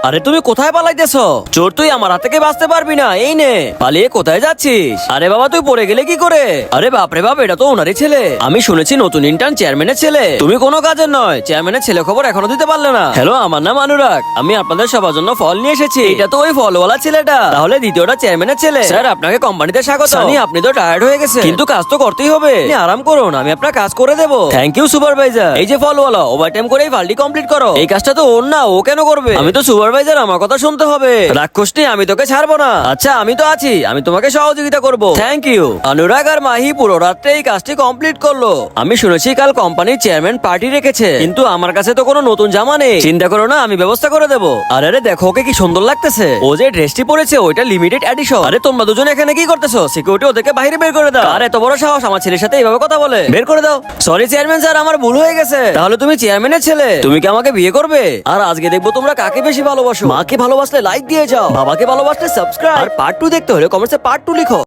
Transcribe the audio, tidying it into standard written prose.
আরে তুমি কোথায় পালাইতেছো? চোর তুই আমার হাত থেকে বাঁচতে পারবি না। এই নে, পালিয়ে কোথায় যাচ্ছিস? আরে বাবা তুই পড়ে গেলে কি করে? আরে বাপরে বাপ, এটা তো ওনারই ছেলে। আমি শুনেছি নতুন ইন্টার্ন চেয়ারম্যানের ছেলে। তুমি কোনো কাজের নয়, চেয়ারম্যানের ছেলে খবর এখনো দিতে পারলে না। হ্যালো, আমার নাম অনুরাগ। আমি আপনাদের সবার জন্য ফল নিয়ে এসেছি। এটা তো ওই ফলওয়ালা ছেলেটা। তাহলে দ্বিতীয়টা চেয়ারম্যানের ছেলে। স্যার আপনাকে কোম্পানিতে স্বাগত। সানি, আপনি তো টায়ার্ড হয়ে গেছে, কিন্তু কাজ তো করতেই হবে। আপনি আরাম করুন, আমি আপনার কাজ করে দেবো। Thank you supervisor. এই যে ফলওয়ালা, ওভারটাইম করে এই ফাইলটি কমপ্লিট করো। এই কাজটা তো ওর না, ও কেন করবে? আমি তো সুপারভাইজার, আমার কথা শুনতে হবে। রাক্ষস নেই, আমি তোকে ছাড়বো না। আচ্ছা আমি তো আছি, আমি তোমাকে সহযোগিতা করবো। Thank you. অনুরাগ আর মাহি পুরো রাত্রে এই কাজটি কমপ্লিট করলো। আমি শুনেছি কাল কোম্পানির চেয়ারম্যান পার্টি রেখেছে, কিন্তু আমার কাছে তো কোনো নতুন জামা নেই। চিন্তা করো না, আমি ব্যবস্থা করে দেবো। আরে আরে দেখো ওকে কি সুন্দর লাগতেছে। ও যে ড্রেসটি পরেছে ওইটা লিমিটেড এডিশন। আরে তোমরা দুজন এখানে কি করতেছো? সিকিউরিটি ওদেরকে বাইরে বের করে দাও। আর এত বড় সাহস আমার ছেলের সাথে এইভাবে কথা বলে? বের করে দাও। সরি চেয়ারম্যান স্যার, আমার ভুল হয়ে গেছে। তাহলে তুমি চেয়ারম্যানের ছেলে, তুমি কি আমাকে বিয়ে করবে? আর আজকে দেখবো তোমরা কাকে বেশি ভালোবাসো। মাকে ভালোবাসলে লাইক দিয়ে যাও, বাবাকে ভালোবাসলে সাবস্ক্রাইব, আর পার্ট 2 দেখতে হলে কমেন্টসে পার্ট 2 লিখো।